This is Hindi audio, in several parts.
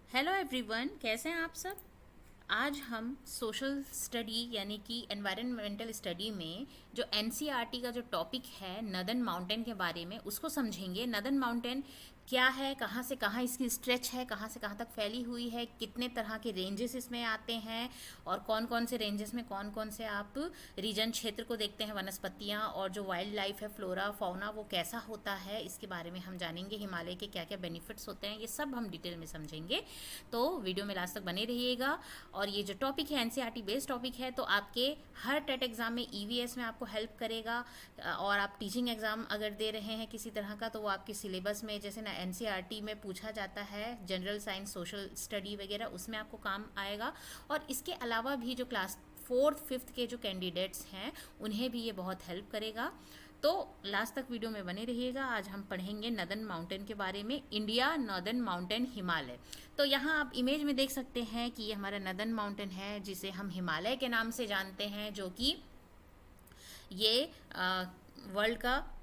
हेलो एवरीवन, कैसे हैं आप सब। आज हम सोशल स्टडी यानी कि एनवायरनमेंटल स्टडी में जो एनसीईआरटी का जो टॉपिक है नदन माउंटेन के बारे में उसको समझेंगे। नदन माउंटेन क्या है, कहाँ से कहाँ इसकी स्ट्रेच है, कहाँ से कहाँ तक फैली हुई है, कितने तरह के रेंजेस इसमें आते हैं और कौन कौन से रेंजेस में कौन कौन से आप रीजन क्षेत्र को देखते हैं, वनस्पतियाँ और जो वाइल्ड लाइफ है, फ्लोरा फौना, वो कैसा होता है, इसके बारे में हम जानेंगे। हिमालय के क्या क्या बेनिफिट्स होते हैं, ये सब हम डिटेल में समझेंगे। तो वीडियो में लास्ट तक बने रहिएगा। और ये जो टॉपिक है एनसीईआरटी बेस्ड टॉपिक है, तो आपके हर टेट एग्जाम में ईवीएस में आपको हेल्प करेगा। और आप टीचिंग एग्जाम अगर दे रहे हैं किसी तरह का, तो वो आपके सिलेबस में, जैसे ना एनसीईआरटी में पूछा जाता है जनरल साइंस, सोशल स्टडी वगैरह, उसमें आपको काम आएगा। और इसके अलावा भी जो क्लास 4th 5th के जो कैंडिडेट्स हैं उन्हें भी ये बहुत हेल्प करेगा। तो लास्ट तक वीडियो में बने रहिएगा। आज हम पढ़ेंगे नदन माउंटेन के बारे में, इंडिया नदन माउंटेन हिमालय। तो यहाँ आप इमेज में देख सकते हैं कि ये हमारा नदन माउंटेन है, जिसे हम हिमालय के नाम से जानते हैं, जो कि ये वर्ल्ड का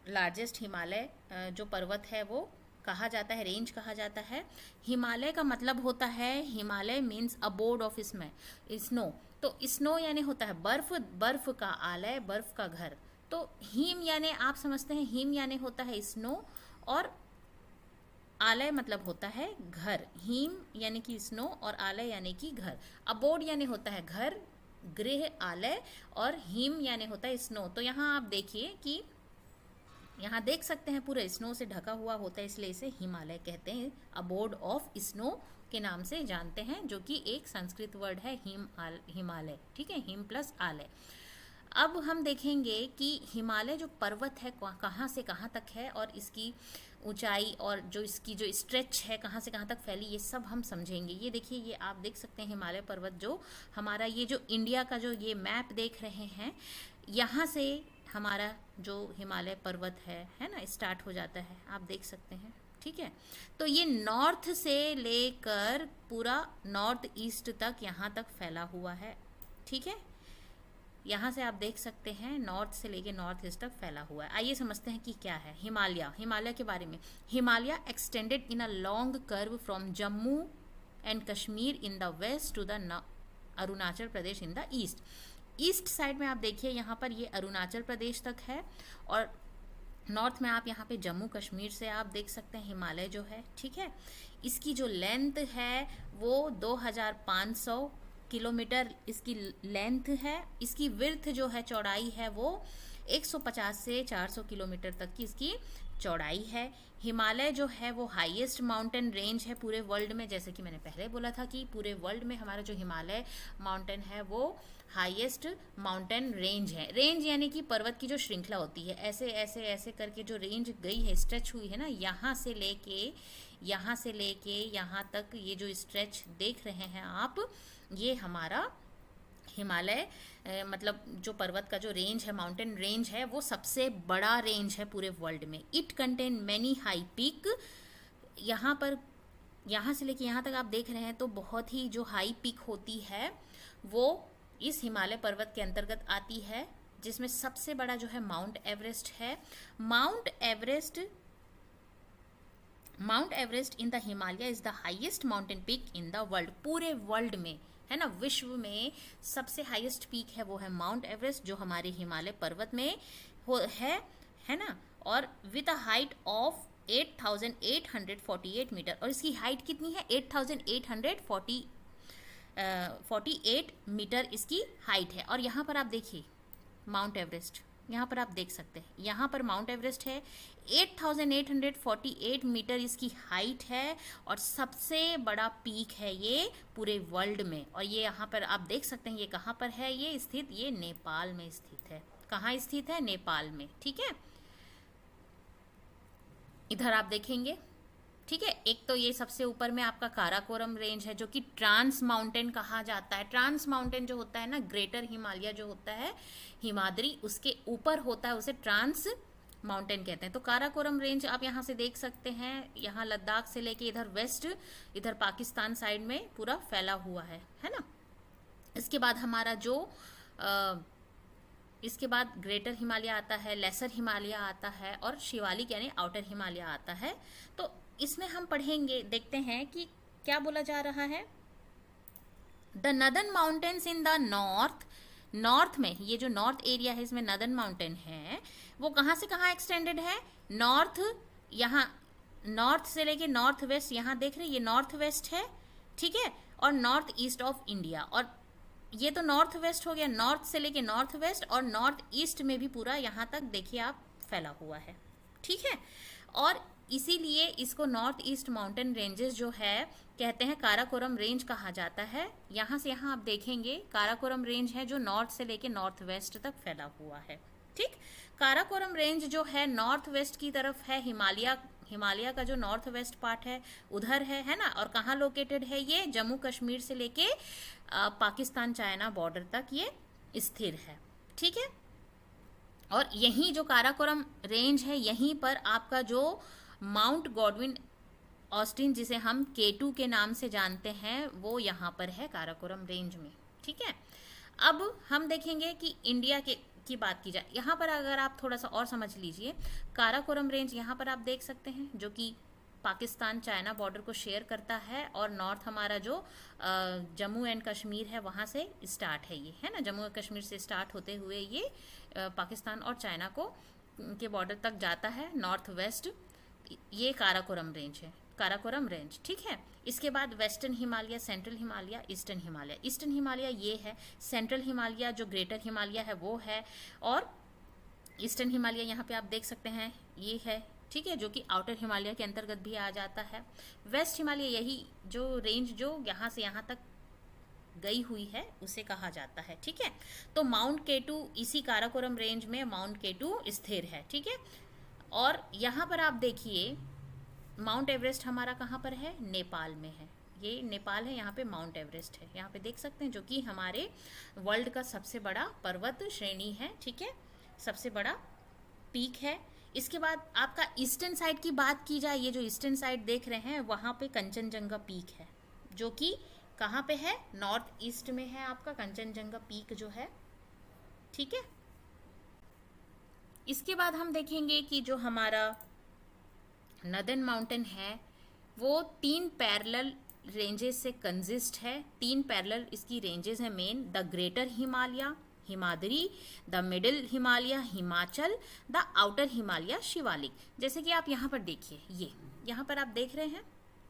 लार्जेस्ट हिमालय जो पर्वत है वो कहा जाता है, रेंज कहा जाता है। हिमालय का मतलब होता है, Himalaya means abode of snow. तो स्नो यानी होता है बर्फ, बर्फ का आलय, बर्फ का घर। तो हिम यानी आप समझते हैं, हिम यानी होता है स्नो, और आलय मतलब होता है घर। हिम यानी कि स्नो और आलय यानी कि घर। अबोर्ड यानी होता है घर, गृह, आलय, और हिम यानी होता है स्नो। तो यहाँ आप देखिए कि यहाँ देख सकते हैं पूरा स्नो से ढका हुआ होता है, इसलिए इसे हिमालय कहते हैं। अबोर्ड ऑफ स्नो के नाम से जानते हैं, जो कि एक संस्कृत वर्ड है हिमालय। ठीक है, हिम प्लस आलय। अब हम देखेंगे कि हिमालय जो पर्वत है कहाँ से कहाँ तक है, और इसकी ऊंचाई और जो इसकी जो स्ट्रेच है कहाँ से कहाँ तक फैली, ये सब हम समझेंगे। ये देखिए, ये आप देख सकते हैं हिमालय पर्वत, जो हमारा ये जो इंडिया का जो ये मैप देख रहे हैं, यहाँ से हमारा जो हिमालय पर्वत है ना, स्टार्ट हो जाता है, आप देख सकते हैं। ठीक है, तो ये नॉर्थ से लेकर पूरा नॉर्थ ईस्ट तक यहाँ तक फैला हुआ है। ठीक है, यहाँ से आप देख सकते हैं नॉर्थ से लेके नॉर्थ ईस्ट तक फैला हुआ है। आइए समझते हैं कि क्या है हिमालय। हिमालय के बारे में, Himalaya extended in a long curve from Jammu and Kashmir in the west to the Arunachal Pradesh in the east. East side में आप देखिए, यहाँ पर ये अरुणाचल प्रदेश तक है, और नॉर्थ में आप यहाँ पे जम्मू कश्मीर से आप देख सकते हैं हिमालय जो है। ठीक है, इसकी जो लेंथ है वो 2500 किलोमीटर इसकी लेंथ है। इसकी विड्थ जो है, चौड़ाई है, वो 150 से 400 किलोमीटर तक की इसकी चौड़ाई है। हिमालय जो है वो हाईएस्ट माउंटेन रेंज है पूरे वर्ल्ड में। जैसे कि मैंने पहले बोला था कि पूरे वर्ल्ड में हमारा जो हिमालय माउंटेन है वो हाईएस्ट माउंटेन रेंज है। रेंज यानी कि पर्वत की जो श्रृंखला होती है, ऐसे ऐसे ऐसे करके जो रेंज गई है, स्ट्रेच हुई है ना, यहाँ से लेके यहाँ तक ये जो स्ट्रेच देख रहे हैं आप, ये हमारा हिमालय मतलब जो पर्वत का जो रेंज है, माउंटेन रेंज है, वो सबसे बड़ा रेंज है पूरे वर्ल्ड में। It contain many high peak. यहाँ पर, यहाँ से लेके यहाँ तक आप देख रहे हैं, तो बहुत ही जो हाई पीक होती है वो इस हिमालय पर्वत के अंतर्गत आती है, जिसमें सबसे बड़ा जो है माउंट एवरेस्ट है। Mount Everest in the Himalaya is the highest mountain peak in the world. पूरे वर्ल्ड में, है ना, विश्व में सबसे हाईएस्ट पीक है वो है माउंट एवरेस्ट, जो हमारे हिमालय पर्वत में है ना। और with a height of 8848 metre, और इसकी हाइट कितनी है, 8848 मीटर इसकी हाइट है। और यहाँ पर आप देखिए माउंट एवरेस्ट, यहाँ पर आप देख सकते हैं, यहाँ पर माउंट एवरेस्ट है, 8848 मीटर इसकी हाइट है, और सबसे बड़ा पीक है ये पूरे वर्ल्ड में। और ये यहाँ पर आप देख सकते हैं, ये कहाँ पर है ये स्थित, ये नेपाल में स्थित है। कहाँ स्थित है, नेपाल में। ठीक है, इधर आप देखेंगे। ठीक है, एक तो ये सबसे ऊपर में आपका काराकोरम रेंज है, जो कि ट्रांस माउंटेन कहा जाता है। ट्रांस माउंटेन जो होता है ना, ग्रेटर हिमालय जो होता है, हिमाद्री, उसके ऊपर होता है, उसे ट्रांस माउंटेन कहते हैं। तो काराकोरम रेंज आप यहाँ से देख सकते हैं, यहाँ लद्दाख से लेके इधर वेस्ट, इधर पाकिस्तान साइड में पूरा फैला हुआ है ना। इसके बाद हमारा जो इसके बाद ग्रेटर हिमालय आता है, लेसर हिमालय आता है, और शिवालिक यानी आउटर हिमालय आता है। तो इसमें हम पढ़ेंगे, देखते हैं कि क्या बोला जा रहा है? The northern mountains in the north में, ये जो नॉर्थ एरिया है इसमें नदर्न माउंटेन है, वो कहाँ से कहाँ एक्सटेंडेड है? नॉर्थ, यहाँ नॉर्थ से लेके नॉर्थ वेस्ट, यहाँ देख रहे हैं ये नॉर्थ वेस्ट है, ठीक है, और नॉर्थ ईस्ट ऑफ इंडिया। और ये तो नॉर्थ वेस्ट हो गया, नॉर्थ से लेके नॉर्थ वेस्ट, और नॉर्थ ईस्ट में भी पूरा यहाँ तक देखिए आप फैला हुआ है, ठीक है। और इसीलिए इसको नॉर्थ ईस्ट माउंटेन रेंजेस जो है कहते हैं काराकोरम रेंज कहा जाता है। यहाँ से यहाँ आप देखेंगे काराकोरम रेंज है जो नॉर्थ से लेके नॉर्थ वेस्ट तक फैला हुआ है, ठीक। काराकोरम रेंज जो है नॉर्थ वेस्ट की तरफ है, हिमालय का जो नॉर्थ वेस्ट पार्ट है उधर है ना। और कहाँ लोकेटेड है ये? जम्मू कश्मीर से लेके पाकिस्तान चाइना बॉर्डर तक ये स्थिर है, ठीक है। और यही जो काराकोरम रेंज है, यहीं पर आपका जो माउंट गॉडविन ऑस्टिन, जिसे हम K2 के नाम से जानते हैं, वो यहाँ पर है काराकोरम रेंज में, ठीक है। अब हम देखेंगे कि इंडिया की बात की जाए, यहाँ पर अगर आप थोड़ा सा और समझ लीजिए, काराकोरम रेंज यहाँ पर आप देख सकते हैं जो कि पाकिस्तान चाइना बॉर्डर को शेयर करता है, और नॉर्थ हमारा जो जम्मू एंड कश्मीर है वहाँ से स्टार्ट है, ये है ना, जम्मू एंड कश्मीर से स्टार्ट होते हुए ये पाकिस्तान और चाइना को के बॉर्डर तक जाता है, नॉर्थ वेस्ट। ये काराकोरम रेंज है, काराकोरम रेंज, ठीक है। इसके बाद western Himalaya, central Himalaya, eastern Himalaya. Eastern Himalaya ये है, सेंट्रल हिमालय जो ग्रेटर हिमालय है वो है, और ईस्टर्न हिमालय यहाँ पे आप देख सकते हैं ये है, ठीक है, जो कि आउटर हिमालय के अंतर्गत भी आ जाता है। वेस्ट हिमालय यही जो रेंज जो यहाँ से यहाँ तक गई हुई है उसे कहा जाता है, ठीक है। तो माउंट K2 इसी काराकोरम रेंज में माउंट K2 स्थिर है, ठीक है। और यहाँ पर आप देखिए माउंट एवरेस्ट हमारा कहाँ पर है? नेपाल में है, ये नेपाल है, यहाँ पे माउंट एवरेस्ट है, यहाँ पे देख सकते हैं, जो कि हमारे वर्ल्ड का सबसे बड़ा पर्वत श्रेणी है, ठीक है, सबसे बड़ा पीक है। इसके बाद आपका ईस्टर्न साइड की बात की जाए, ये जो ईस्टर्न साइड देख रहे हैं वहाँ पे कंचनजंगा पीक है, जो कि कहाँ पे है? नॉर्थ ईस्ट में है आपका कंचनजंगा पीक जो है, ठीक है। इसके बाद हम देखेंगे कि जो हमारा नदर्न माउंटेन है वो 3 पैरेलल रेंजेस से कंसिस्ट है। 3 पैरेलल इसकी रेंजेस है main, the greater Himalaya Himadri, the middle Himalaya Himachal, the outer Himalaya Shivalik. जैसे कि आप यहाँ पर देखिए, ये यहाँ पर आप देख रहे हैं,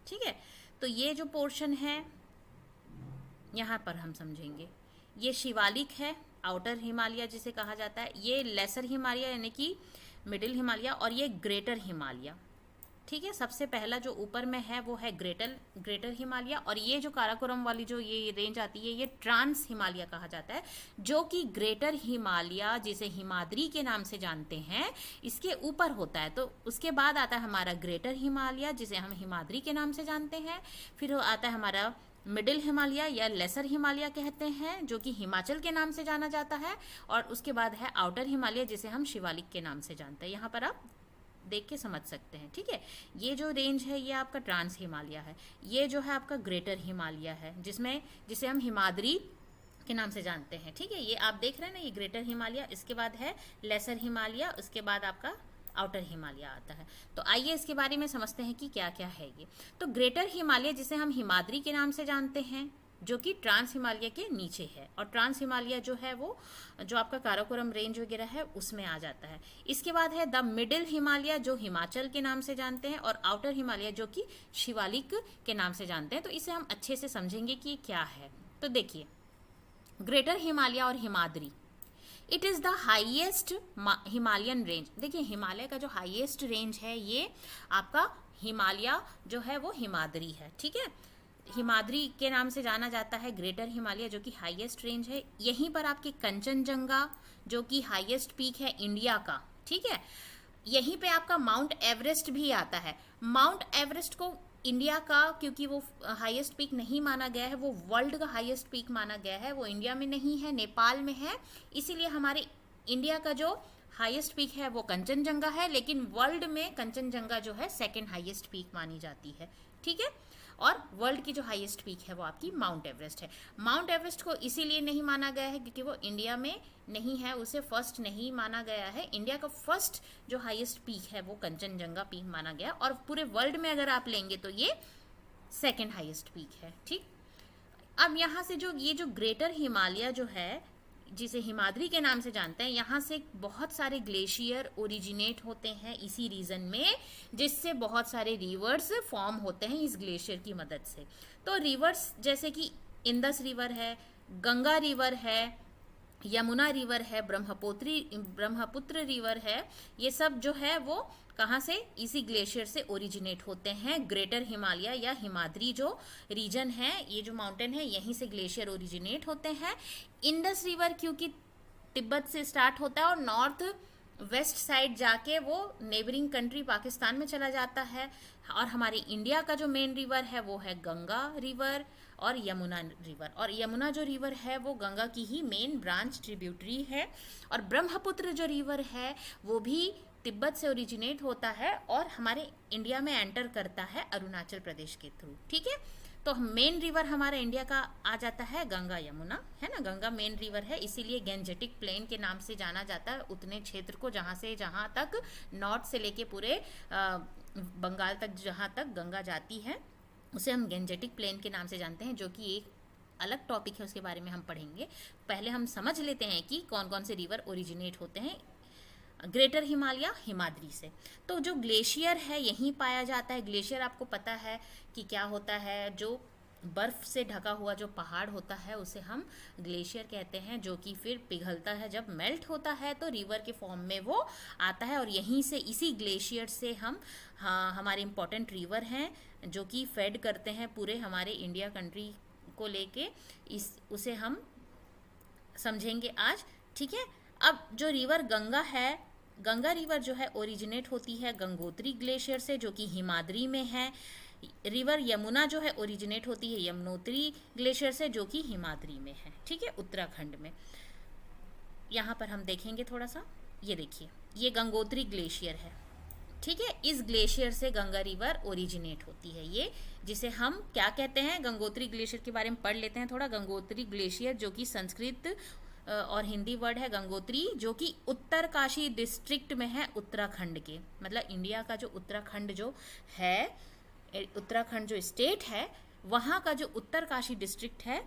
ठीक है। तो ये जो पोर्शन है यहाँ पर हम समझेंगे, ये शिवालिक है, आउटर हिमालय जिसे कहा जाता है, ये लेसर हिमालय यानी कि मिडिल हिमालय, और ये ग्रेटर हिमालय, ठीक है। सबसे पहला जो ऊपर में है वो है ग्रेटर हिमालय, और ये जो काराकोरम वाली जो ये रेंज आती है ये ट्रांस हिमालय कहा जाता है, जो कि ग्रेटर हिमालय जिसे हिमाद्री के नाम से जानते हैं इसके ऊपर होता है। तो उसके बाद आता है हमारा ग्रेटर हिमालय जिसे हम हिमाद्री के नाम से जानते हैं, फिर आता है हमारा मिडिल हिमालय या लेसर हिमालय कहते हैं जो कि हिमाचल के नाम से जाना जाता है, और उसके बाद है आउटर हिमालय जिसे हम शिवालिक के नाम से जानते हैं। यहाँ पर आप देख के समझ सकते हैं, ठीक है। ये जो रेंज है ये आपका ट्रांस हिमालय है, ये जो है आपका ग्रेटर हिमालय है जिसे हम हिमाद्री के नाम से जानते हैं, ठीक है। ये आप देख रहे हैं ना, ये ग्रेटर हिमालय, इसके बाद है लेसर हिमालय, उसके बाद आपका आउटर हिमालय आता है। तो आइए इसके बारे में समझते हैं कि क्या क्या है ये। तो ग्रेटर हिमालय जिसे हम हिमाद्री के नाम से जानते हैं जो कि ट्रांस हिमालय के नीचे है, और ट्रांस हिमालय जो है वो जो आपका काराकोरम रेंज वगैरह है उसमें आ जाता है। इसके बाद है द मिडिल हिमालय जो हिमाचल के नाम से जानते हैं, और आउटर हिमालय जो कि शिवालिक के नाम से जानते हैं। तो इसे हम अच्छे से समझेंगे कि क्या है। तो देखिए, ग्रेटर हिमालय और Himadri, it is the highest Himalayan range. देखिए हिमालय का जो हाईएस्ट रेंज है ये आपका हिमालय जो है वो हिमाद्री है, ठीक है। हिमाद्री के नाम से जाना जाता है ग्रेटर हिमालय जो कि हाईएस्ट रेंज है। यहीं पर आपके कंचनजंगा जो कि हाईएस्ट पीक है इंडिया का, ठीक है। यहीं पे आपका माउंट एवरेस्ट भी आता है। माउंट एवरेस्ट को इंडिया का, क्योंकि वो हाईएस्ट पीक नहीं माना गया है, वो वर्ल्ड का हाईएस्ट पीक माना गया है, वो इंडिया में नहीं है, नेपाल में है। इसीलिए हमारे इंडिया का जो हाईएस्ट पीक है वो कंचनजंगा है, लेकिन वर्ल्ड में कंचनजंगा जो है सेकंड हाईएस्ट पीक मानी जाती है, ठीक है। और वर्ल्ड की जो हाईएस्ट पीक है वो आपकी माउंट एवरेस्ट है। माउंट एवरेस्ट को इसीलिए नहीं माना गया है क्योंकि वो इंडिया में नहीं है, उसे फर्स्ट नहीं माना गया है। इंडिया का फर्स्ट जो हाईएस्ट पीक है वो कंचनजंगा पीक माना गया, और पूरे वर्ल्ड में अगर आप लेंगे तो ये सेकेंड हाईएस्ट पीक है। ठीक, अब यहाँ से जो ये जो ग्रेटर हिमालय जो है, जिसे हिमाद्री के नाम से जानते हैं, यहाँ से बहुत सारे ग्लेशियर ओरिजिनेट होते हैं इसी रीजन में, जिससे बहुत सारे रिवर्स फॉर्म होते हैं इस ग्लेशियर की मदद से। तो रिवर्स जैसे कि इंदस रिवर है, गंगा रिवर है, यमुना रिवर है, ब्रह्मपुत्र रिवर है, ये सब जो है वो कहाँ से, इसी ग्लेशियर से ओरिजिनेट होते हैं। ग्रेटर हिमालय या हिमाद्री जो रीजन है, ये जो माउंटेन है, यहीं से ग्लेशियर ओरिजिनेट होते हैं। इंडस रिवर क्योंकि तिब्बत से स्टार्ट होता है और नॉर्थ वेस्ट साइड जाके वो नेबरिंग कंट्री पाकिस्तान में चला जाता है। और हमारे इंडिया का जो मेन रिवर है वो है गंगा रिवर और यमुना रिवर, और यमुना जो रिवर है वो गंगा की ही मेन ब्रांच ट्रिब्यूटरी है। और ब्रह्मपुत्र जो रिवर है वो भी तिब्बत से ओरिजिनेट होता है और हमारे इंडिया में एंटर करता है अरुणाचल प्रदेश के थ्रू। ठीक है, तो मेन रिवर हमारा इंडिया का आ जाता है गंगा यमुना, है ना। गंगा मेन रिवर है, इसीलिए गैंजेटिक प्लेन के नाम से जाना जाता है उतने क्षेत्र को जहाँ से जहाँ तक नॉर्थ से लेके पूरे बंगाल तक जहाँ तक गंगा जाती है, उसे हम गैंजेटिक प्लेन के नाम से जानते हैं, जो कि एक अलग टॉपिक है, उसके बारे में हम पढ़ेंगे। पहले हम समझ लेते हैं कि कौन कौन से रिवर ओरिजिनेट होते हैं ग्रेटर हिमालय हिमाद्री से। तो जो ग्लेशियर है यहीं पाया जाता है। ग्लेशियर आपको पता है कि क्या होता है, जो बर्फ से ढका हुआ जो पहाड़ होता है उसे हम ग्लेशियर कहते हैं, जो कि फिर पिघलता है, जब मेल्ट होता है तो रिवर के फॉर्म में वो आता है। और यहीं से, इसी ग्लेशियर से हम, हाँ, हमारे इम्पोर्टेंट रिवर हैं जो कि फेड करते हैं पूरे हमारे इंडिया कंट्री को लेके, उसे हम समझेंगे आज। ठीक है, अब जो रिवर गंगा है, गंगा रिवर जो है ओरिजिनेट होती है गंगोत्री ग्लेशियर से, जो कि हिमाद्री में है। रिवर यमुना जो है ओरिजिनेट होती है यमुनोत्री ग्लेशियर से, जो कि हिमाद्री में है। ठीक है, उत्तराखंड में। यहाँ पर हम देखेंगे थोड़ा सा, ये देखिए, ये गंगोत्री ग्लेशियर है। ठीक है, इस ग्लेशियर से गंगा रिवर ओरिजिनेट होती है, ये जिसे हम क्या कहते हैं, गंगोत्री ग्लेशियर के बारे में पढ़ लेते हैं थोड़ा। गंगोत्री ग्लेशियर जो कि संस्कृत और हिंदी वर्ड है गंगोत्री, जो कि उत्तरकाशी डिस्ट्रिक्ट में है उत्तराखंड के, मतलब इंडिया का जो उत्तराखंड जो है, उत्तराखंड जो स्टेट है, वहाँ का जो उत्तरकाशी डिस्ट्रिक्ट है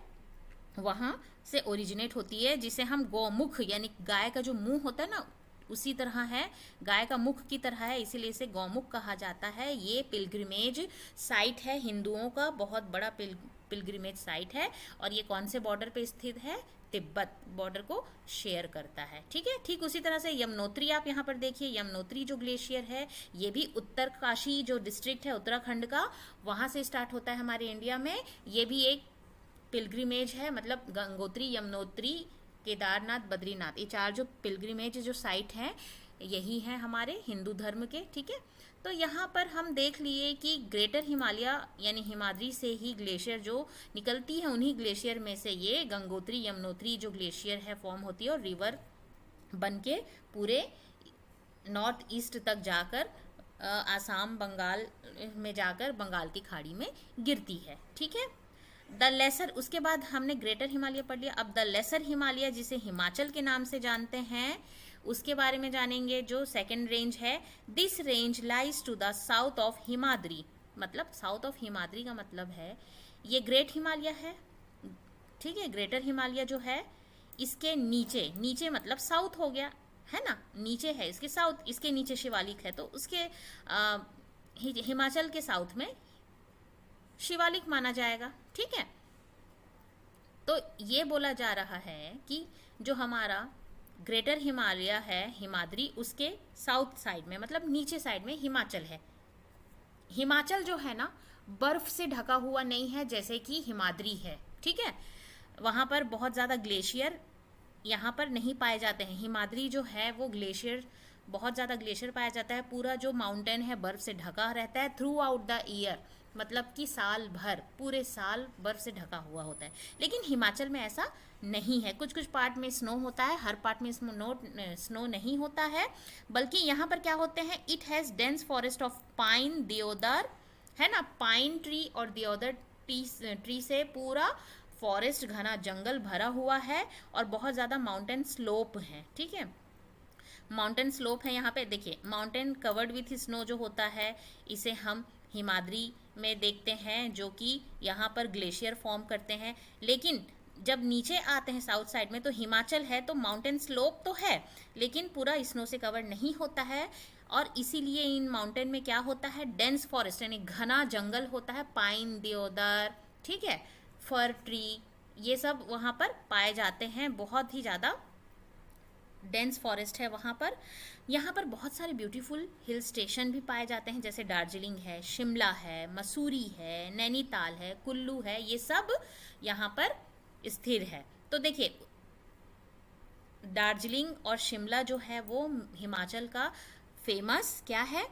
वहाँ से ओरिजिनेट होती है, जिसे हम गौमुख, यानी गाय का जो मुंह होता है ना, उसी तरह है, गाय का मुख की तरह है, इसीलिए इसे गौमुख कहा जाता है। ये पिलग्रिमेज साइट है, हिंदुओं का बहुत बड़ा पिलग्रिमेज साइट है। और ये कौन से बॉर्डर पे स्थित है, तिब्बत बॉर्डर को शेयर करता है। ठीक है, ठीक उसी तरह से यमुनोत्री, आप यहाँ पर देखिए, यमुनोत्री जो ग्लेशियर है ये भी उत्तरकाशी जो डिस्ट्रिक्ट है उत्तराखंड का, वहाँ से स्टार्ट होता है हमारे इंडिया में। ये भी एक पिलग्रिमेज है, मतलब गंगोत्री, यमुनोत्री, केदारनाथ, बद्रीनाथ, ये चार जो पिलग्रिमेज जो साइट हैं यही हैं हमारे हिंदू धर्म के। ठीक है, तो यहाँ पर हम देख लिए कि ग्रेटर हिमालय यानी हिमाद्री से ही ग्लेशियर जो निकलती है, उन्हीं ग्लेशियर में से ये गंगोत्री यमुनोत्री जो ग्लेशियर है फॉर्म होती है और रिवर बन के पूरे नॉर्थ ईस्ट तक जाकर आसाम, बंगाल में जाकर बंगाल की खाड़ी में गिरती है। ठीक है, द लेसर, उसके बाद हमने ग्रेटर हिमालय पढ़ लिया। अब द लेसर हिमालय, जिसे हिमाचल के नाम से जानते हैं, उसके बारे में जानेंगे। जो सेकेंड रेंज है, this range lies to the south of Himadri, मतलब साउथ ऑफ हिमाद्री का मतलब है ये ग्रेट हिमालय है। ठीक है, ग्रेटर हिमालय जो है इसके नीचे, नीचे मतलब साउथ हो गया, है ना, नीचे है इसके साउथ, इसके नीचे शिवालिक है, तो उसके हिमाचल के साउथ में शिवालिक माना जाएगा। ठीक है, तो ये बोला जा रहा है कि जो हमारा ग्रेटर हिमालय है हिमाद्री, उसके साउथ साइड में, मतलब नीचे साइड में हिमाचल है। हिमाचल जो है ना बर्फ से ढका हुआ नहीं है जैसे कि हिमाद्री है। ठीक है, वहाँ पर बहुत ज़्यादा ग्लेशियर यहाँ पर नहीं पाए जाते हैं। हिमाद्री जो है वो ग्लेशियर, बहुत ज़्यादा ग्लेशियर पाया जाता है। पूरा जो माउंटेन है बर्फ से ढका रहता है थ्रू आउट द ईयर, मतलब कि साल भर, पूरे साल बर्फ से ढका हुआ होता है। लेकिन हिमाचल में ऐसा नहीं है, कुछ कुछ पार्ट में स्नो होता है, हर पार्ट में स्नो नहीं होता है। बल्कि यहाँ पर क्या होते हैं, it has dense forest of pine, देवदार, है ना, पाइन ट्री और देवदार ट्री से पूरा फॉरेस्ट, घना जंगल भरा हुआ है और बहुत ज़्यादा माउंटेन स्लोप है। ठीक है, माउंटेन स्लोप है यहाँ पे, देखिए माउंटेन कवर्ड विथ स्नो जो होता है इसे हम हिमाद्री में देखते हैं जो कि यहाँ पर ग्लेशियर फॉर्म करते हैं। लेकिन जब नीचे आते हैं साउथ साइड में, तो हिमाचल है तो माउंटेन स्लोप तो है लेकिन पूरा स्नो से कवर नहीं होता है, और इसीलिए इन माउंटेन में क्या होता है, डेंस फॉरेस्ट यानी घना जंगल होता है, पाइन, देवदार, ठीक है, फर ट्री, ये सब वहाँ पर पाए जाते हैं, बहुत ही ज़्यादा डेंस फॉरेस्ट है वहाँ पर। यहाँ पर बहुत सारे ब्यूटीफुल हिल स्टेशन भी पाए जाते हैं, जैसे दार्जिलिंग है, शिमला है, मसूरी है, नैनीताल है, कुल्लू है, ये सब यहाँ पर स्थिर है। तो देखिए दार्जिलिंग और शिमला जो है वो हिमाचल का फेमस क्या है,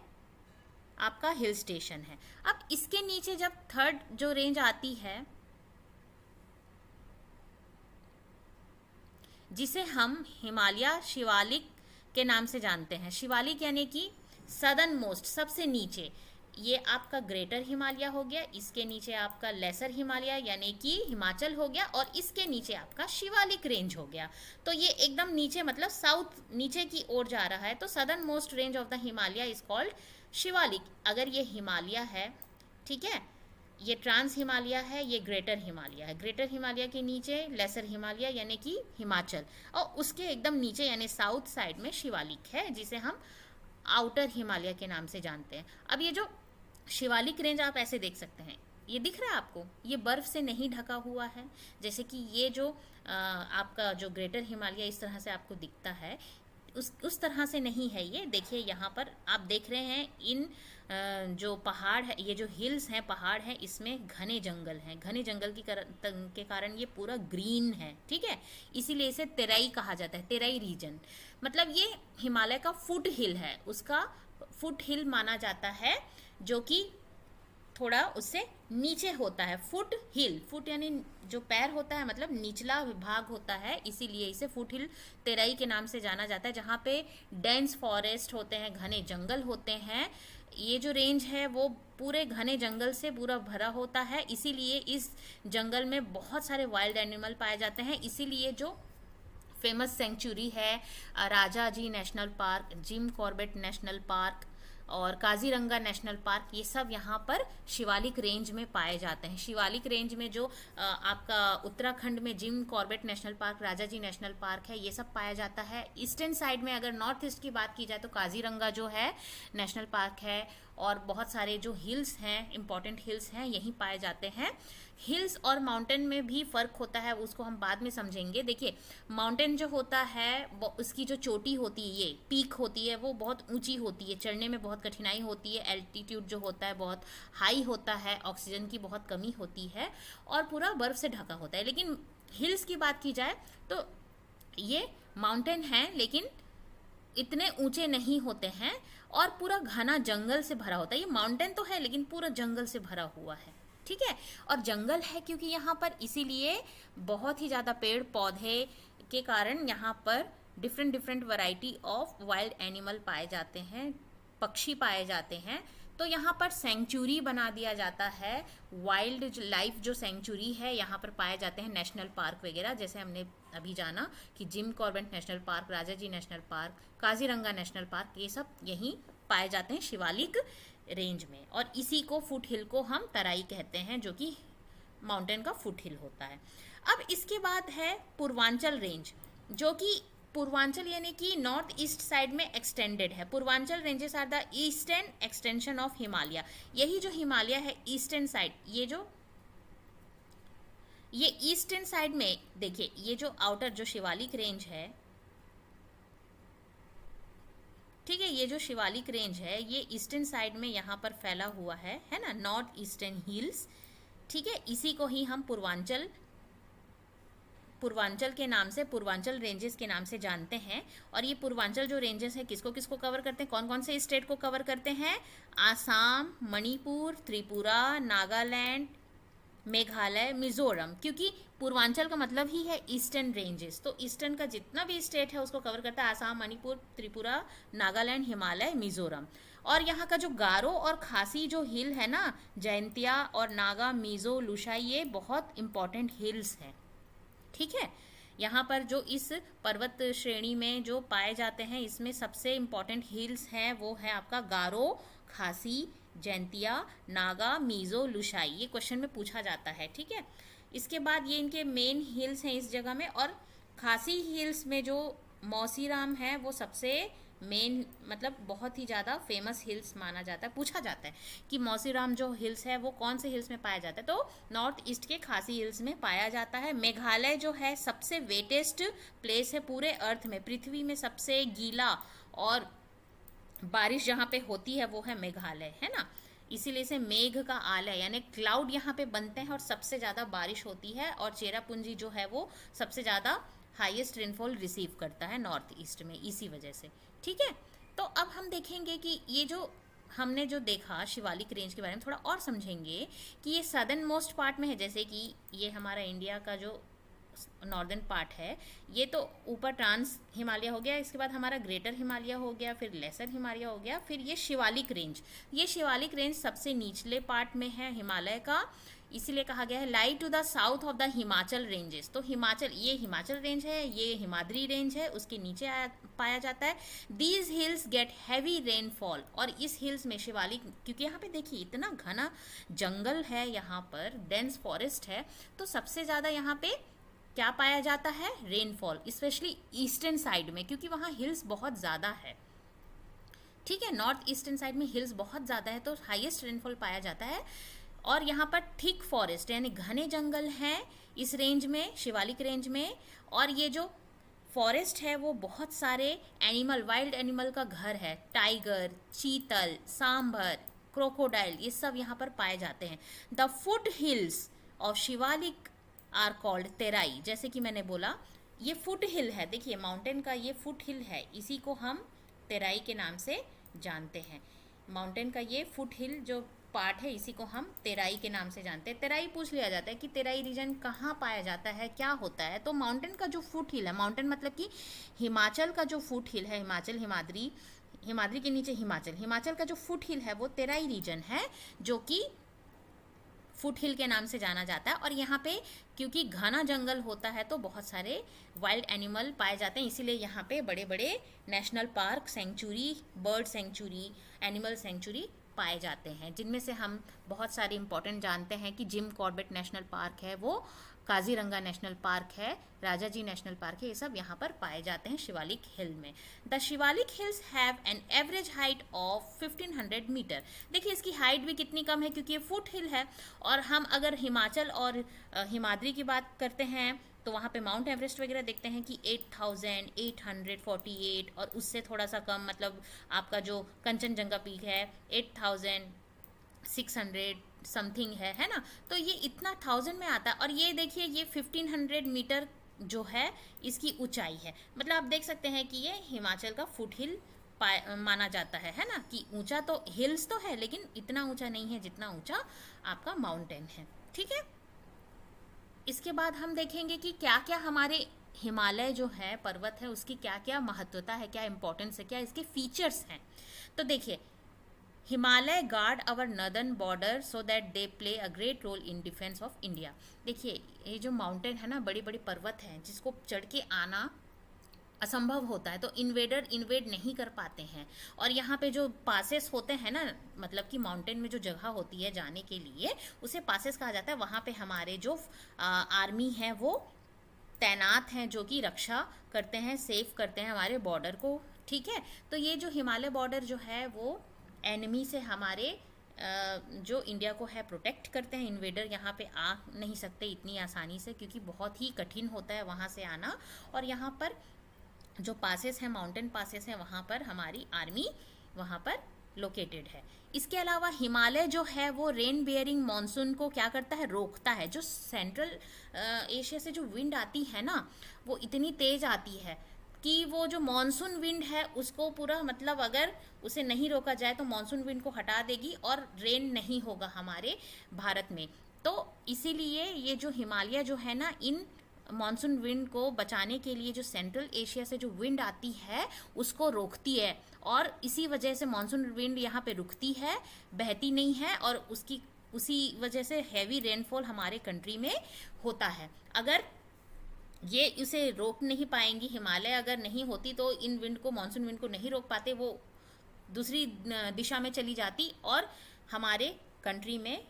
आपका हिल स्टेशन है। अब इसके नीचे जब थर्ड जो रेंज आती है जिसे हम हिमालय शिवालिक के नाम से जानते हैं, शिवालिक यानी कि सदर्न मोस्ट, सबसे नीचे, ये आपका ग्रेटर हिमालय हो गया, इसके नीचे आपका लेसर हिमालय यानी कि हिमाचल हो गया, और इसके नीचे आपका शिवालिक रेंज हो गया। तो ये एकदम नीचे मतलब साउथ नीचे की ओर जा रहा है, तो southern most range of the Himalaya is called Shivalik. अगर ये हिमालय है, ठीक है, ये ट्रांस हिमालय है, ये ग्रेटर हिमालय है, ग्रेटर हिमालय के नीचे लेसर हिमालय यानी कि हिमाचल, और उसके एकदम नीचे यानी साउथ साइड में शिवालिक है जिसे हम आउटर हिमालय के नाम से जानते हैं। अब ये जो शिवालिक रेंज आप ऐसे देख सकते हैं, ये दिख रहा है आपको, ये बर्फ से नहीं ढका हुआ है, जैसे कि ये जो आपका जो ग्रेटर हिमालय इस तरह से आपको दिखता है, उस तरह से नहीं है ये। देखिए यहाँ पर आप देख रहे हैं इन जो पहाड़ है, ये जो हिल्स हैं, पहाड़ हैं, इसमें घने जंगल हैं, घने जंगल के कारण ये पूरा ग्रीन है, ठीक है, इसीलिए इसे तेराई कहा जाता है, तेराई रीजन। मतलब ये हिमालय का फुट हिल है, उसका फुट हिल माना जाता है, जो कि थोड़ा उससे नीचे होता है। फुट हिल, फुट यानी जो पैर होता है, मतलब निचला विभाग होता है, इसीलिए इसे फुट हिल तेराई के नाम से जाना जाता है, जहाँ पे डेंस फॉरेस्ट होते हैं, घने जंगल होते हैं। ये जो रेंज है वो पूरे घने जंगल से पूरा भरा होता है, इसीलिए इस जंगल में बहुत सारे वाइल्ड एनिमल पाए जाते हैं। इसीलिए जो फेमस सेंचुरी है Raja ji national park, Jim Corbett national park और काजीरंगा नेशनल पार्क, ये सब यहाँ पर शिवालिक रेंज में पाए जाते हैं। शिवालिक रेंज में जो आपका उत्तराखंड में gym Corbett national park, Raja ji national park है, ये सब पाया जाता है। ईस्टर्न साइड में अगर नॉर्थ ईस्ट की बात की जाए तो काजीरंगा जो है नेशनल पार्क है, और बहुत सारे जो हिल्स हैं, इंपॉर्टेंट हिल्स हैं, यहीं पाए जाते हैं। हिल्स और माउंटेन में भी फ़र्क होता है, उसको हम बाद में समझेंगे। देखिए माउंटेन जो होता है वो उसकी जो चोटी होती है, ये पीक होती है, वो बहुत ऊंची होती है, चढ़ने में बहुत कठिनाई होती है, एल्टीट्यूड जो होता है बहुत हाई होता है, ऑक्सीजन की बहुत कमी होती है, और पूरा बर्फ़ से ढका होता है। लेकिन हिल्स की बात की जाए तो ये माउंटेन हैं लेकिन इतने ऊंचे नहीं होते हैं, और पूरा घना जंगल से भरा होता है। ये माउंटेन तो है लेकिन पूरा जंगल से भरा हुआ है, ठीक है। और जंगल है क्योंकि यहाँ पर इसीलिए बहुत ही ज़्यादा पेड़ पौधे के कारण यहाँ पर different different variety of wild animal पाए जाते हैं, पक्षी पाए जाते हैं। तो यहाँ पर सेंचुरी बना दिया जाता है, वाइल्ड लाइफ जो सेंचुरी है यहाँ पर पाए जाते हैं, नेशनल पार्क वगैरह, जैसे हमने अभी जाना कि Jim Corbett national park, Raja ji national park, Kaziranga national park, ये सब यहीं पाए जाते हैं शिवालिक रेंज में। और इसी को फुट हिल को हम तराई कहते हैं, जो कि माउंटेन का फुट हिल होता है। अब इसके बाद है पूर्वांचल रेंज, जो कि पूर्वांचल यानी कि नॉर्थ ईस्ट साइड में एक्सटेंडेड है। Purvanchal ranges are the eastern extension of Himalaya. यही जो हिमालय है ईस्टर्न साइड, ये ईस्टर्न साइड में देखिए, ये जो आउटर जो शिवालिक रेंज है, ठीक है, ये जो शिवालिक रेंज है ये ईस्टर्न साइड में यहाँ पर फैला हुआ है ना, नॉर्थ ईस्टर्न हिल्स, ठीक है। इसी को ही हम पूर्वांचल के नाम से, पूर्वांचल रेंजेस के नाम से जानते हैं। और ये पूर्वांचल जो रेंजेस हैं किसको किसको कवर करते हैं, कौन कौन से स्टेट को कवर करते हैं, आसाम, मणिपुर, त्रिपुरा, नागालैंड, मेघालय, मिजोरम। क्योंकि पूर्वांचल का मतलब ही है ईस्टर्न रेंजेस, तो ईस्टर्न का जितना भी स्टेट है उसको कवर करता है, आसाम, मणिपुर, त्रिपुरा, नागालैंड, हिमालय, मिजोरम। और यहाँ का जो गारो और खासी जो हिल है ना, जयंतिया और नागा, मिजो, लुशाई, ये बहुत इंपॉर्टेंट हिल्स हैं, ठीक है। यहाँ पर जो इस पर्वत श्रेणी में जो पाए जाते हैं, इसमें सबसे इम्पॉर्टेंट हिल्स हैं वो है आपका गारो, खासी, जैंतिया, नागा, मीज़ो, लुशाई, ये क्वेश्चन में पूछा जाता है, ठीक है। इसके बाद ये इनके मेन हिल्स हैं इस जगह में। और खासी हिल्स में जो मौसीराम है वो सबसे मेन, मतलब बहुत ही ज़्यादा फेमस हिल्स माना जाता है। पूछा जाता है कि मौसीराम जो हिल्स है वो कौन से हिल्स में पाया जाता है, तो नॉर्थ ईस्ट के खासी हिल्स में पाया जाता है। मेघालय जो है सबसे वेटेस्ट प्लेस है पूरे अर्थ में, पृथ्वी में सबसे गीला और बारिश जहाँ पे होती है वो है मेघालय, है ना। इसीलिए इसे मेघ का आलय यानी क्लाउड यहाँ पे बनते हैं और सबसे ज़्यादा बारिश होती है। और चेरापूंजी जो है वो सबसे ज़्यादा हाईएस्ट रेनफॉल रिसीव करता है नॉर्थ ईस्ट में, इसी वजह से, ठीक है। तो अब हम देखेंगे कि ये जो हमने जो देखा शिवालिक रेंज के बारे में थोड़ा और समझेंगे कि ये सदर्न मोस्ट पार्ट में है। जैसे कि ये हमारा इंडिया का जो नॉर्दर्न पार्ट है, ये तो ऊपर ट्रांस हिमालय हो गया, इसके बाद हमारा ग्रेटर हिमालय हो गया, फिर लेसर हिमालय हो गया, फिर ये शिवालिक रेंज। ये शिवालिक रेंज सबसे निचले पार्ट में है हिमालय का, इसीलिए कहा गया है lie to the south of the Himachal ranges. तो हिमाचल, ये हिमाचल रेंज है, ये हिमाद्री रेंज है, उसके नीचे पाया जाता है। These hills get heavy rainfall. और इस हिल्स में शिवालिक, क्योंकि यहाँ पे देखिए इतना घना जंगल है, यहाँ पर डेंस फॉरेस्ट है, तो सबसे ज़्यादा यहाँ पे क्या पाया जाता है, रेनफॉल, स्पेशली ईस्टर्न साइड में, क्योंकि वहाँ हिल्स बहुत ज़्यादा है, ठीक है। नॉर्थ ईस्टर्न साइड में हिल्स बहुत ज़्यादा है तो हाईएस्ट रेनफॉल पाया जाता है। और यहाँ पर थिक फॉरेस्ट यानी घने जंगल हैं इस रेंज में, शिवालिक रेंज में। और ये जो फॉरेस्ट है वो बहुत सारे एनिमल, वाइल्ड एनिमल का घर है, टाइगर, चीतल, सांभर, क्रोकोडाइल, ये सब यहाँ पर पाए जाते हैं। The foot hills of Shivalik are called Terai. जैसे कि मैंने बोला ये फुट हिल है, देखिए माउंटेन का ये फुट हिल है, इसी को हम तेराई के नाम से जानते हैं। माउंटेन का ये फुट हिल जो पार्ट है इसी को हम तेराई के नाम से जानते हैं। तेराई पूछ लिया जाता है कि तेराई रीजन कहाँ पाया जाता है, क्या होता है, तो माउंटेन का जो फुट हिल है, माउंटेन मतलब कि हिमाचल का जो फुट हिल है, हिमाचल, हिमाद्री, हिमाद्री के नीचे हिमाचल, हिमाचल का जो फुट हिल है वो तेराई रीजन है, जो कि फुट हिल के नाम से जाना जाता है। और यहाँ पे क्योंकि घना जंगल होता है तो बहुत सारे वाइल्ड एनिमल पाए जाते हैं, इसीलिए यहाँ पे बड़े बड़े national park, sanctuary, bird sanctuary, animal sanctuary पाए जाते हैं, जिनमें से हम बहुत सारे इंपॉर्टेंट जानते हैं कि जिम कॉर्बेट नेशनल पार्क है, वो काजीरंगा नेशनल पार्क है, राजाजी नेशनल पार्क है, ये सब यहाँ पर पाए जाते हैं शिवालिक हिल में। The Shivalik hills have an average height of 1500 metre. देखिए इसकी हाइट भी कितनी कम है क्योंकि ये फुट हिल है। और हम अगर हिमाचल और हिमाद्री की बात करते हैं तो वहाँ पे माउंट एवरेस्ट वगैरह देखते हैं कि 8848 और उससे थोड़ा सा कम, मतलब आपका जो कंचनजंगा पीक है 8600 समथिंग है ना। तो ये इतना 1000 में आता है। और ये देखिए ये 1500 मीटर जो है इसकी ऊंचाई है, मतलब आप देख सकते हैं कि ये हिमाचल का फुट हिल माना जाता है ना, कि ऊंचा तो हिल्स तो है लेकिन इतना ऊंचा नहीं है जितना ऊंचा आपका माउंटेन है, ठीक है। इसके बाद हम देखेंगे कि क्या क्या हमारे हिमालय जो है पर्वत है उसकी क्या क्या महत्वता है, क्या इंपॉर्टेंस है, क्या इसके फीचर्स हैं। तो देखिए Himalaya guard our northern border so that they play a great role in defence of India. देखिए ये जो माउंटेन है ना, बड़ी बड़ी पर्वत हैं जिसको चढ़ के आना असंभव होता है, तो इन्वेडर इन्वेड नहीं कर पाते हैं। और यहाँ पे जो पासेस होते हैं ना, मतलब कि माउंटेन में जो जगह होती है जाने के लिए उसे पासेस कहा जाता है। वहाँ पे हमारे जो आर्मी है वो तैनात हैं, जो कि रक्षा करते हैं, सेफ करते हैं हमारे बॉर्डर को, ठीक है। तो ये जो हिमालय बॉर्डर जो है वो एनिमी से हमारे जो इंडिया को है प्रोटेक्ट करते हैं। इन्वेडर यहाँ पे आ नहीं सकते इतनी आसानी से क्योंकि बहुत ही कठिन होता है वहाँ से आना। और यहाँ पर जो पासेस हैं, माउंटेन पासेस हैं, वहाँ पर हमारी आर्मी वहाँ पर लोकेटेड है। इसके अलावा हिमालय जो है वो रेन बियरिंग मॉनसून को क्या करता है, रोकता है। जो सेंट्रल एशिया से जो विंड आती है ना वो इतनी तेज आती है कि वो जो मॉनसून विंड है उसको पूरा, मतलब अगर उसे नहीं रोका जाए तो मॉनसून विंड को हटा देगी और रेन नहीं होगा हमारे भारत में। तो इसीलिए ये जो हिमालय जो है ना, इन मॉनसून विंड को बचाने के लिए जो सेंट्रल एशिया से जो विंड आती है उसको रोकती है। और इसी वजह से मॉनसून विंड यहाँ पे रुकती है, बहती नहीं है, और उसी वजह से हैवी रेनफॉल हमारे कंट्री में होता है। अगर ये इसे रोक नहीं पाएंगी, हिमालय अगर नहीं होती तो इन विंड को, मॉनसून विंड को नहीं रोक पाते, वो दूसरी दिशा में चली जाती और हमारे कंट्री में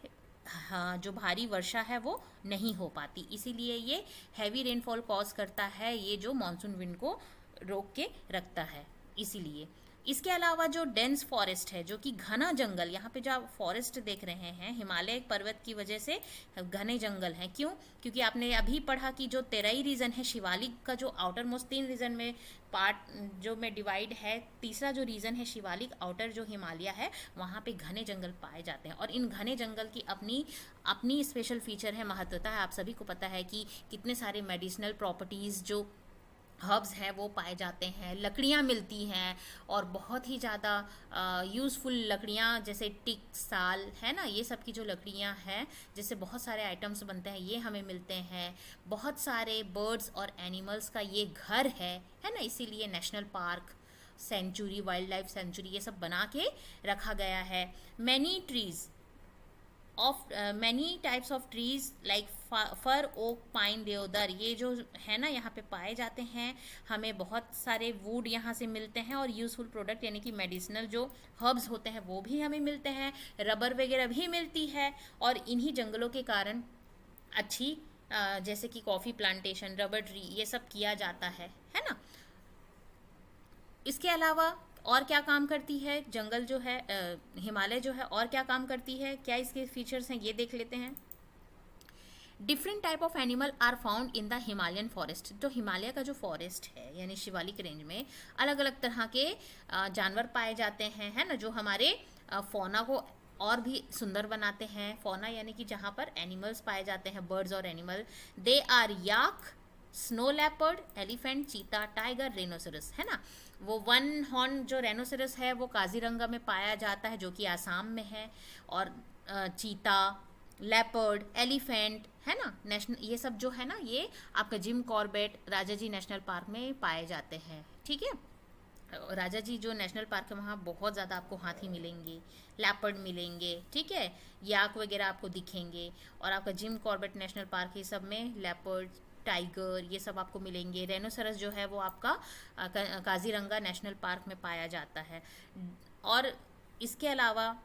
हाँ, जो भारी वर्षा है वो नहीं हो पाती, इसीलिए ये हैवी रेनफॉल कॉज करता है, ये जो मानसून विंड को रोक के रखता है इसीलिए। इसके अलावा जो डेंस फॉरेस्ट है, जो कि घना जंगल, यहाँ पे जो आप फॉरेस्ट देख रहे हैं हिमालय पर्वत की वजह से घने जंगल हैं। क्यों? क्योंकि आपने अभी पढ़ा कि जो तेराई रीजन है शिवालिक का, जो आउटर मोस्ट 3 रीजन में पार्ट जो में डिवाइड है, तीसरा जो रीजन है शिवालिक आउटर जो हिमालय है, वहाँ पे घने जंगल पाए जाते हैं। और इन घने जंगल की अपनी अपनी स्पेशल फीचर है, महत्वता है। आप सभी को पता है कि कितने सारे मेडिसिनल प्रॉपर्टीज़ जो हर्ब्स हैं वो पाए जाते हैं, लकड़ियाँ मिलती हैं, और बहुत ही ज़्यादा यूज़फुल लकड़ियाँ, जैसे टिक, साल है ना, ये सब की जो लकड़ियाँ हैं जिससे बहुत सारे आइटम्स बनते हैं, ये हमें मिलते हैं। बहुत सारे बर्ड्स और एनिमल्स का ये घर है ना, इसीलिए national park, sanctuary, wild life sanctuary, ये सब बना के रखा गया है। Many trees of many types of trees like fir, oak, pine, deodar, ये जो है ना यहाँ पे पाए जाते हैं। हमें बहुत सारे वुड यहाँ से मिलते हैं, और यूज़फुल प्रोडक्ट यानी कि मेडिसिनल जो हर्ब्स होते हैं वो भी हमें मिलते हैं, रबर वगैरह भी मिलती है। और इन्हीं जंगलों के कारण अच्छी जैसे कि कॉफ़ी प्लांटेशन, रबर ट्री, ये सब किया जाता है ना। इसके अलावा और क्या काम करती है जंगल जो है, हिमालय जो है, और क्या काम करती है, क्या इसके फीचर्स हैं, ये देख लेते हैं। Different type of animal are found in the Himalayan forest. तो हिमालय का जो फॉरेस्ट है यानी शिवालिक रेंज में अलग अलग तरह के जानवर पाए जाते हैं, है ना, जो हमारे फौना को और भी सुंदर बनाते हैं। फौना यानी कि जहाँ पर एनिमल्स पाए जाते हैं, बर्ड्स और animal. They are yak, snow leopard, elephant, cheetah, tiger, rhinoceros, है ना। वो वन हॉर्न जो रेनोसरस है वो काजीरंगा में पाया जाता है, जो कि आसाम में है। और चीता, लेपर्ड, एलिफेंट, है ना, नेशनल, ये सब जो है ना, ये आपका Jim Corbett, Rajaji national park में पाए जाते हैं। ठीक है, राजाजी जो नेशनल पार्क है वहाँ बहुत ज़्यादा आपको हाथी मिलेंगे, लेपर्ड मिलेंगे, ठीक है, याक वगैरह आपको दिखेंगे। और आपका जिम कॉर्बेट नेशनल पार्क, ये सब में लेपर्ड, टाइगर, ये सब आपको मिलेंगे। रेनोसरस जो है वो आपका काजीरंगा नेशनल पार्क में पाया जाता है। और इसके अलावा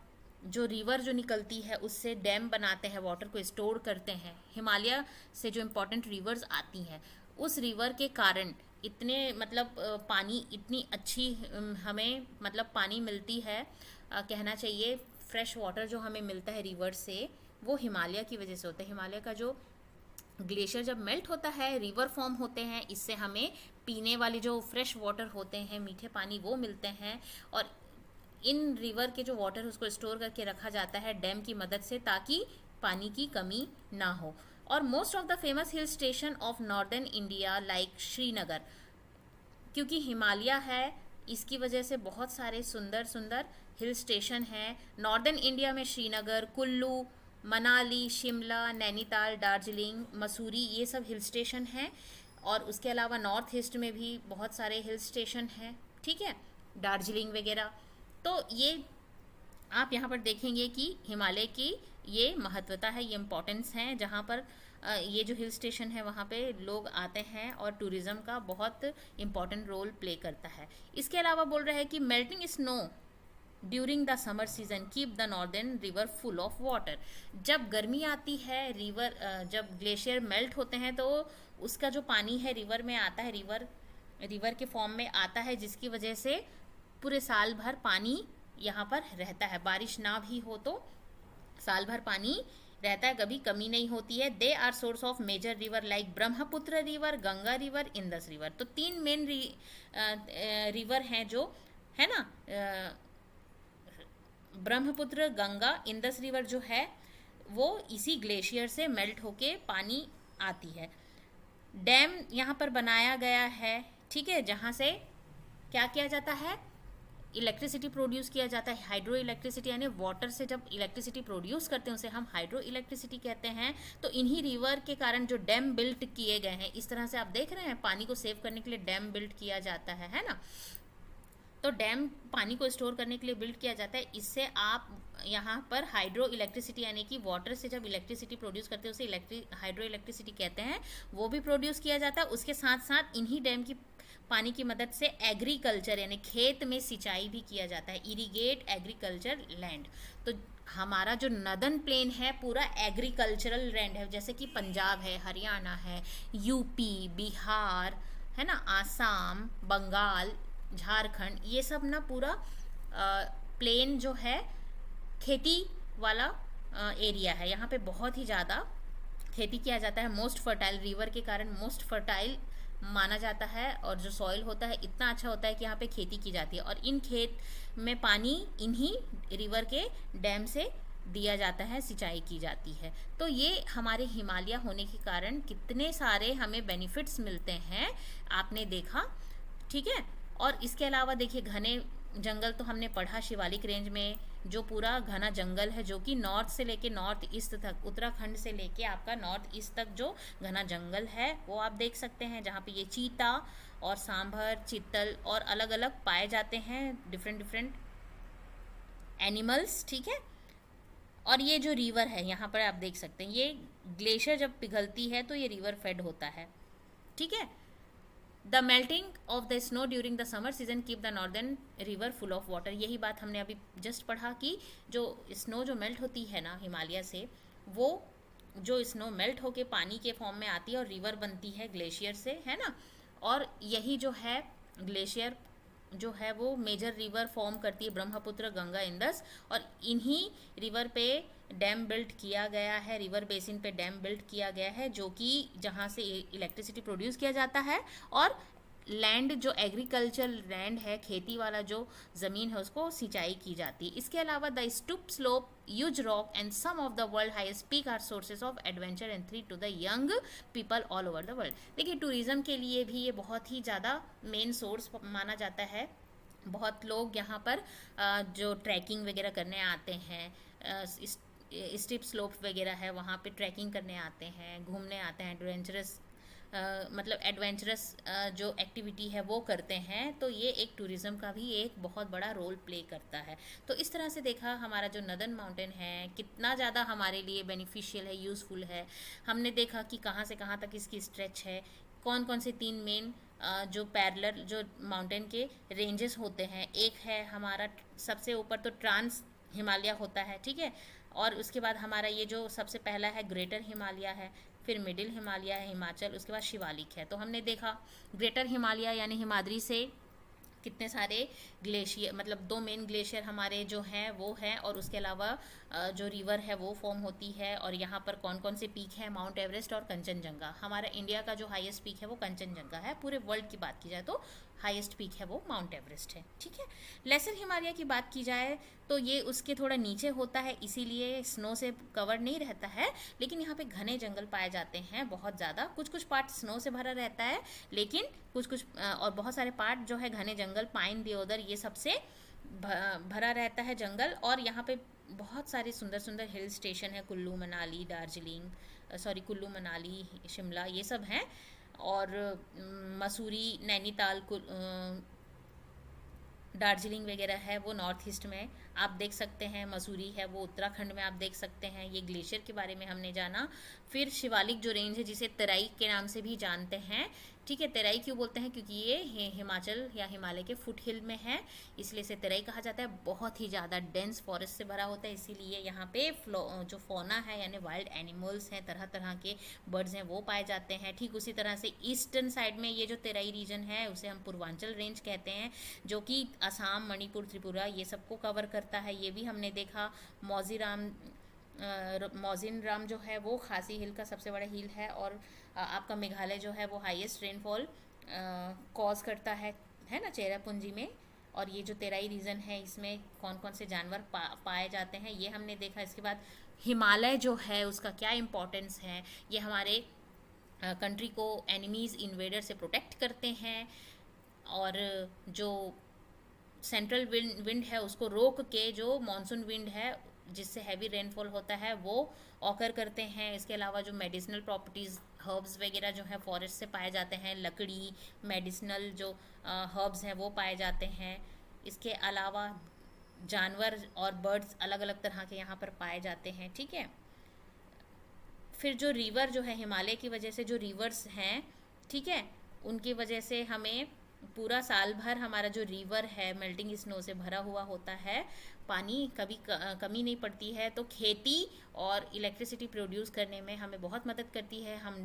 जो रिवर जो निकलती है उससे डैम बनाते हैं, वाटर को स्टोर करते हैं। हिमालय से जो इम्पोर्टेंट रिवर्स आती हैं, उस रिवर के कारण इतने मतलब पानी, इतनी अच्छी हमें मतलब पानी मिलती है, कहना चाहिए फ्रेश वाटर जो हमें मिलता है रिवर से, वो हिमालय की वजह से होता है। हिमालय का जो ग्लेशियर जब मेल्ट होता है, रिवर फॉर्म होते हैं, इससे हमें पीने वाले जो फ्रेश वाटर होते हैं, मीठे पानी, वो मिलते हैं। और इन रिवर के जो वाटर उसको स्टोर करके रखा जाता है डैम की मदद से, ताकि पानी की कमी ना हो। और most of the famous hill station of northern India like Srinagar, क्योंकि हिमालय है इसकी वजह से बहुत सारे सुंदर सुंदर हिल स्टेशन हैं। नॉर्दर्न इंडिया में श्रीनगर, कुल्लू, मनाली, शिमला, नैनीताल, दार्जिलिंग, मसूरी, ये सब हिल स्टेशन हैं। और उसके अलावा नॉर्थ ईस्ट में भी बहुत सारे हिल स्टेशन हैं, ठीक है, दार्जिलिंग वगैरह। तो ये आप यहाँ पर देखेंगे कि हिमालय की ये महत्वता है, ये इम्पोर्टेंस है, जहाँ पर ये जो हिल स्टेशन है वहाँ पे लोग आते हैं और टूरिज़्म का बहुत इम्पॉर्टेंट रोल प्ले करता है। इसके अलावा बोल रहे हैं कि melting snow during the summer season keep the northern river full of water. जब गर्मी आती है, रिवर जब ग्लेशियर मेल्ट होते हैं तो उसका जो पानी है रिवर में आता है, रिवर के फॉर्म में आता है, जिसकी वजह से पूरे साल भर पानी यहाँ पर रहता है। बारिश ना भी हो तो साल भर पानी रहता है, कभी कमी नहीं होती है। They are source of major river like Brahmaputra river, Ganga river, Indus river. तो 3 मेन रिवर हैं जो है ना, ब्रह्मपुत्र, गंगा, इंदस रिवर जो है वो इसी ग्लेशियर से मेल्ट होके पानी आती है। डैम यहाँ पर बनाया गया है, ठीक है, जहाँ से क्या किया जाता है, इलेक्ट्रिसिटी प्रोड्यूस किया जाता है। हाइड्रो इलेक्ट्रिसिटी यानी वाटर से जब इलेक्ट्रिसिटी प्रोड्यूस करते हैं उसे हम हाइड्रो इलेक्ट्रिसिटी कहते हैं। तो इन्हीं रिवर के कारण जो डैम बिल्ट किए गए हैं, इस तरह से आप देख रहे हैं पानी को सेव करने के लिए डैम बिल्ट किया जाता है ना। तो डैम पानी को स्टोर करने के लिए बिल्ड किया जाता है। इससे आप यहाँ पर हाइड्रो इलेक्ट्रिसिटी यानी कि वाटर से जब इलेक्ट्रिसिटी प्रोड्यूस करते हैं उसे हाइड्रो इलेक्ट्रिसिटी कहते हैं, वो भी प्रोड्यूस किया जाता है। उसके साथ साथ इन्हीं डैम की पानी की मदद से एग्रीकल्चर यानी खेत में सिंचाई भी किया जाता है, इरिगेट एग्रीकल्चर लैंड। तो हमारा जो नदन प्लेन है पूरा एग्रीकल्चरल लैंड है, जैसे कि पंजाब है, हरियाणा है, यूपी, बिहार है ना, आसाम, बंगाल, झारखंड, ये सब ना पूरा प्लेन जो है खेती वाला एरिया है। यहाँ पे बहुत ही ज़्यादा खेती किया जाता है। मोस्ट फर्टाइल, रिवर के कारण मोस्ट फर्टाइल माना जाता है, और जो सॉइल होता है इतना अच्छा होता है कि यहाँ पे खेती की जाती है, और इन खेत में पानी इन्हीं रिवर के डैम से दिया जाता है, सिंचाई की जाती है। तो ये हमारे हिमालय होने के कारण कितने सारे हमें बेनिफिट्स मिलते हैं, आपने देखा, ठीक है। और इसके अलावा देखिए घने जंगल तो हमने पढ़ा, शिवालिक रेंज में जो पूरा घना जंगल है, जो कि नॉर्थ से लेके नॉर्थ ईस्ट तक, उत्तराखंड से लेके आपका नॉर्थ ईस्ट तक जो घना जंगल है वो आप देख सकते हैं, जहाँ पे ये चीता और सांभर, चीतल और अलग अलग पाए जाते हैं, डिफरेंट डिफरेंट एनिमल्स, ठीक है। और ये जो रिवर है यहाँ पर आप देख सकते हैं, ये ग्लेशियर जब पिघलती है तो ये रिवर फेड होता है, ठीक है। The melting of the snow during the summer season keep the northern river full of water. यही बात हमने अभी जस्ट पढ़ा कि जो स्नो जो मेल्ट होती है ना हिमालय से, वो जो स्नो मेल्ट होके पानी के फॉर्म में आती है और रिवर बनती है ग्लेशियर से, है ना। और यही जो है ग्लेशियर जो है वो मेजर रिवर फॉर्म करती है, ब्रह्मपुत्र, गंगा, इंदस, और इन्हीं रिवर पे डैम बिल्ट किया गया है, रिवर बेसिन पे डैम बिल्ट किया गया है, जो कि जहाँ से इलेक्ट्रिसिटी प्रोड्यूस किया जाता है, और लैंड जो एग्रीकल्चर लैंड है, खेती वाला जो ज़मीन है, उसको सिंचाई की जाती है। इसके अलावा the steep slope, huge rock and some of the world highest peak are sources of adventure and thrill to the young people all over the world. देखिए टूरिज्म के लिए भी ये बहुत ही ज़्यादा मेन सोर्स माना जाता है। बहुत लोग यहाँ पर जो ट्रैकिंग वगैरह करने आते हैं, स्टीप स्लोप वगैरह है वहाँ पे ट्रैकिंग करने आते हैं, घूमने आते हैं, एडवेंचरस मतलब एडवेंचरस जो एक्टिविटी है वो करते हैं। तो ये एक टूरिज़्म का भी एक बहुत बड़ा रोल प्ले करता है। तो इस तरह से देखा हमारा जो नदन माउंटेन है कितना ज़्यादा हमारे लिए बेनिफिशियल है, यूज़फुल है। हमने देखा कि कहाँ से कहाँ तक इसकी स्ट्रेच है, कौन कौन से 3 मेन जो पैरेलल जो माउंटेन के रेंजेस होते हैं। एक है हमारा सबसे ऊपर तो ट्रांस हिमालय होता है, ठीक है, और उसके बाद हमारा ये जो सबसे पहला है ग्रेटर हिमालय है, फिर मिडिल हिमालय है हिमाचल, उसके बाद शिवालिक है। तो हमने देखा ग्रेटर हिमालय यानी हिमाद्री से कितने सारे ग्लेशियर, मतलब 2 मेन ग्लेशियर हमारे जो हैं वो हैं, और उसके अलावा जो रिवर है वो फॉर्म होती है। और यहाँ पर कौन कौन से पीक हैं, माउंट एवरेस्ट और कंचनजंगा। हमारा इंडिया का जो हाईएस्ट पीक है वो कंचनजंगा है, पूरे वर्ल्ड की बात की जाए तो हाईएस्ट पीक है वो माउंट एवरेस्ट है, ठीक है। लेसर हिमालय की बात की जाए तो ये उसके थोड़ा नीचे होता है, इसीलिए स्नो से कवर नहीं रहता है, लेकिन यहाँ पे घने जंगल पाए जाते हैं बहुत ज़्यादा। कुछ कुछ पार्ट स्नो से भरा रहता है, लेकिन कुछ कुछ और बहुत सारे पार्ट जो है घने जंगल, पाइन, देवदार, ये सबसे भरा रहता है जंगल। और यहाँ पे बहुत सारे सुंदर सुंदर हिल स्टेशन है, कुल्लू मनाली, कुल्लू मनाली, शिमला, ये सब हैं। और मसूरी, नैनीताल, दार्जिलिंग वगैरह है वो नॉर्थ ईस्ट में आप देख सकते हैं, मसूरी है वो उत्तराखंड में आप देख सकते हैं। ये ग्लेशियर के बारे में हमने जाना। फिर शिवालिक जो रेंज है जिसे तराई के नाम से भी जानते हैं, ठीक है। तराई क्यों बोलते हैं, क्योंकि ये हिमाचल या हिमालय के फुट हिल में है, इसलिए इसे तराई कहा जाता है। बहुत ही ज़्यादा डेंस फॉरेस्ट से भरा होता है, इसीलिए यहाँ पे जो फौना है यानी वाइल्ड एनिमल्स हैं, तरह तरह के बर्ड्स हैं वो पाए जाते हैं। ठीक उसी तरह से ईस्टर्न साइड में ये जो तराई रीजन है उसे हम पूर्वांचल रेंज कहते हैं, जो कि असम, मणिपुर, त्रिपुरा ये सबको कवर करता है। ये भी हमने देखा। मौजिन राम जो है वो खासी हिल का सबसे बड़ा हिल है, और आपका मेघालय जो है वो हाईएस्ट रेनफॉल कॉज करता है ना, चेरापूंजी में। और ये जो तेराई रीजन है इसमें कौन कौन से जानवर पाए जाते हैं ये हमने देखा। इसके बाद हिमालय जो है उसका क्या इम्पोर्टेंस है, ये हमारे कंट्री को एनिमीज़, इन्वेडर से प्रोटेक्ट करते हैं, और जो सेंट्रल विंड है उसको रोक के जो मॉनसून विंड है जिससे हैवी रेनफॉल होता है वो ऑकर करते हैं। इसके अलावा जो मेडिसिनल प्रॉपर्टीज़, हर्ब्स वगैरह जो है फॉरेस्ट से पाए जाते हैं, लकड़ी, मेडिसिनल जो हर्ब्स हैं वो पाए जाते हैं। इसके अलावा जानवर और बर्ड्स अलग अलग तरह के यहाँ पर पाए जाते हैं, ठीक है। फिर जो रिवर जो है हिमालय की वजह से जो रिवर्स हैं, ठीक है, उनकी वजह से हमें पूरा साल भर हमारा जो रिवर है मेल्टिंग स्नो से भरा हुआ होता है, पानी कभी कमी नहीं पड़ती है, तो खेती और इलेक्ट्रिसिटी प्रोड्यूस करने में हमें बहुत मदद करती है। हम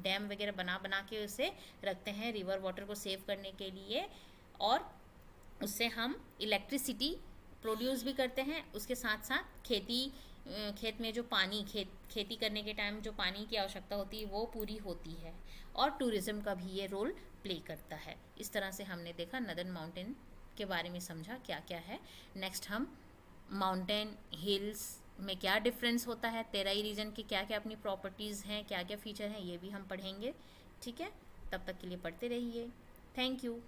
डैम वगैरह बना बना के उसे रखते हैं रिवर वाटर को सेव करने के लिए, और उससे हम इलेक्ट्रिसिटी प्रोड्यूस भी करते हैं। उसके साथ साथ खेत में जो पानी खेती करने के टाइम जो पानी की आवश्यकता होती है वो पूरी होती है, और टूरिज्म का भी ये रोल प्ले करता है। इस तरह से हमने देखा नदन माउंटेन के बारे में, समझा क्या क्या है। नेक्स्ट हम माउंटेन हिल्स में क्या डिफरेंस होता है, तेराई रीजन की क्या क्या अपनी प्रॉपर्टीज़ हैं, क्या क्या फीचर हैं, ये भी हम पढ़ेंगे। ठीक है, तब तक के लिए पढ़ते रहिए। Thank you.